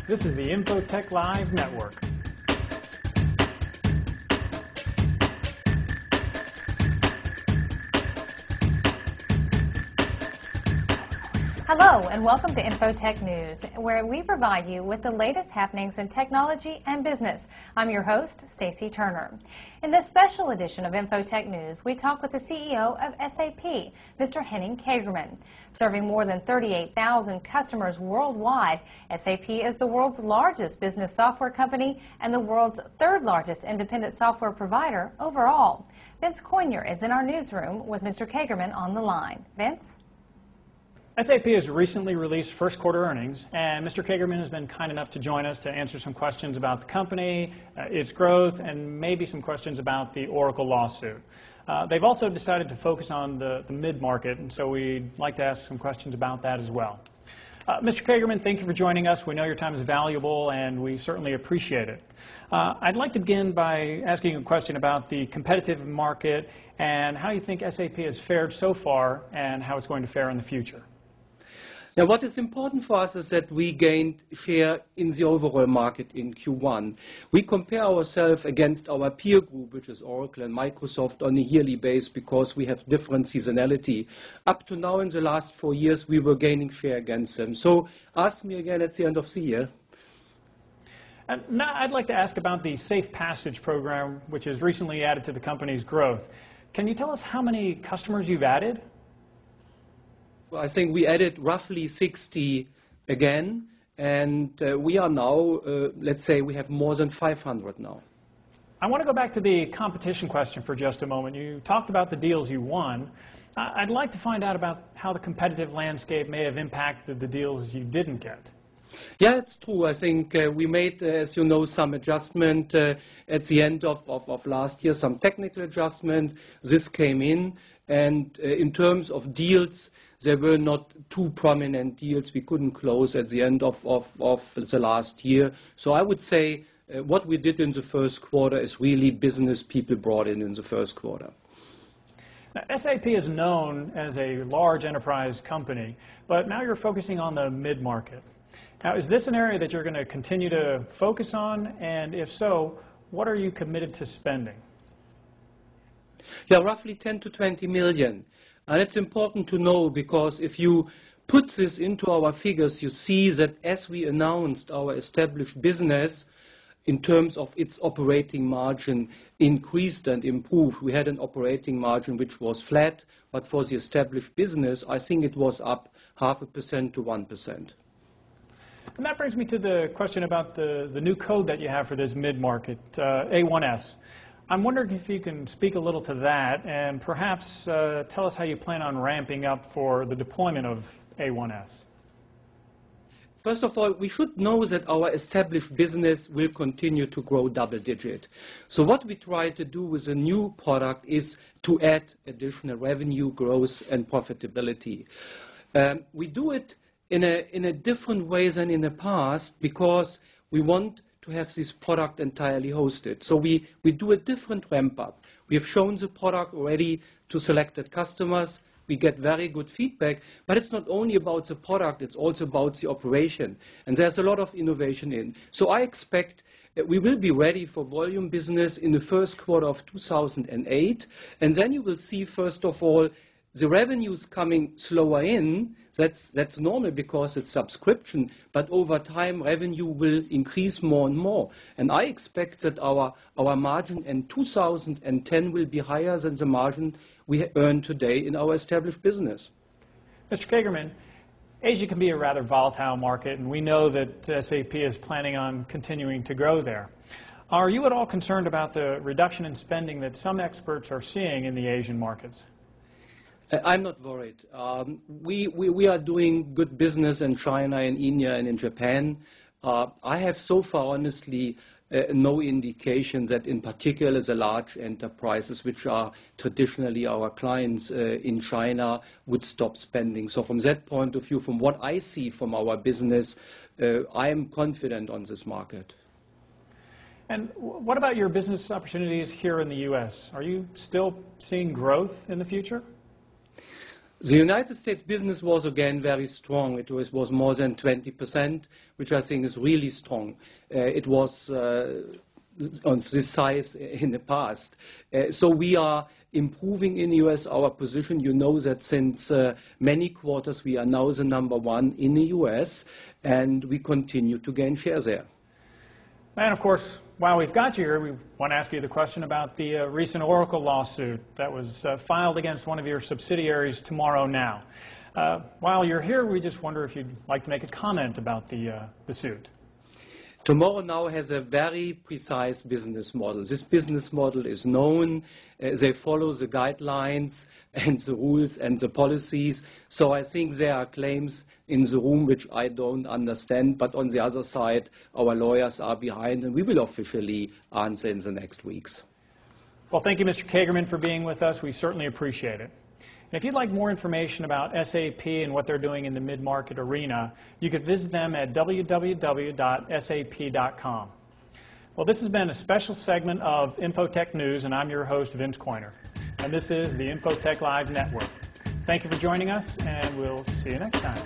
This is the Infotech Live Network. Hello and welcome to Infotech News, where we provide you with the latest happenings in technology and business. I'm your host, Stacy Turner. In this special edition of Infotech News, we talk with the CEO of SAP, Mr. Henning Kagermann. Serving more than 38,000 customers worldwide, SAP is the world's largest business software company and the world's third largest independent software provider overall. Vince Coynier is in our newsroom with Mr. Kagermann on the line. Vince? SAP has recently released first quarter earnings, and Mr. Kagermann has been kind enough to join us to answer some questions about the company, its growth, and maybe some questions about the Oracle lawsuit. They've also decided to focus on the mid-market, and so we'd like to ask some questions about that as well. Mr. Kagermann, thank you for joining us. We know your time is valuable, and we certainly appreciate it. I'd like to begin by asking a question about the competitive market and how you think SAP has fared so far and how it's going to fare in the future. Now, what is important for us is that we gained share in the overall market in Q1. We compare ourselves against our peer group, which is Oracle and Microsoft, on a yearly basis because we have different seasonality. Up to now, in the last 4 years, we were gaining share against them. So ask me again at the end of the year. And now I'd like to ask about the Safe Passage program, which is recently added to the company's growth. Can you tell us how many customers you've added? I think we added roughly 60 again, and we are now, let's say, we have more than 500 now. I want to go back to the competition question for just a moment. You talked about the deals you won. I'd like to find out about how the competitive landscape may have impacted the deals you didn't get. Yeah, it's true. I think we made, as you know, some adjustment at the end of last year, some technical adjustment. This came in, and in terms of deals, there were not two prominent deals we couldn't close at the end of the last year. So I would say what we did in the first quarter is really business people brought in the first quarter. Now, SAP is known as a large enterprise company, but now you're focusing on the mid-market. Now, is this an area that you're going to continue to focus on? And if so, what are you committed to spending? Yeah, roughly 10 to 20 million. And it's important to know because if you put this into our figures, you see that as we announced our established business, in terms of its operating margin increased and improved. We had an operating margin which was flat, but for the established business, I think it was up 0.5% to 1%. And that brings me to the question about the new code that you have for this mid-market, A1S. I'm wondering if you can speak a little to that and perhaps tell us how you plan on ramping up for the deployment of A1S. First of all, we should know that our established business will continue to grow double-digit. So what we try to do with a new product is to add additional revenue, growth, and profitability. We do it in a different way than in the past because we want to have this product entirely hosted. So we do a different ramp-up. We have shown the product already to selected customers. We get very good feedback, but it's not only about the product, it's also about the operation. And there's a lot of innovation in. So I expect that we will be ready for volume business in the first quarter of 2008. And then you will see, first of all, the revenues coming slower in. That's normal because it's subscription, but over time revenue will increase more and more. And I expect that our margin in 2010 will be higher than the margin we earn today in our established business. Mr. Kagermann, Asia can be a rather volatile market, and we know that SAP is planning on continuing to grow there. Are you at all concerned about the reduction in spending that some experts are seeing in the Asian markets? I'm not worried. We are doing good business in China, in India, and in Japan. I have so far, honestly, no indication that in particular the large enterprises, which are traditionally our clients in China, would stop spending. So from that point of view, from what I see from our business, I am confident on this market. And what about your business opportunities here in the U.S.? Are you still seeing growth in the future? The United States business was again very strong. It was more than 20%, which I think is really strong. It was on this size in the past. So we are improving in the US our position. You know that since many quarters we are now the #1 in the US, and we continue to gain share there. And of course, while we've got you here, we want to ask you the question about the recent Oracle lawsuit that was filed against one of your subsidiaries Tomorrow Now. While you're here, we just wonder if you'd like to make a comment about the suit. Tomorrow Now has a very precise business model. This business model is known. They follow the guidelines and the rules and the policies. So I think there are claims in the room which I don't understand. But on the other side, our lawyers are behind, and we will officially answer in the next weeks. Well, thank you, Mr. Kagerman, for being with us. We certainly appreciate it. And if you'd like more information about SAP and what they're doing in the mid-market arena, you could visit them at www.sap.com. Well, this has been a special segment of Infotech News, and I'm your host, Vince Coiner. And this is the Infotech Live Network. Thank you for joining us, and we'll see you next time.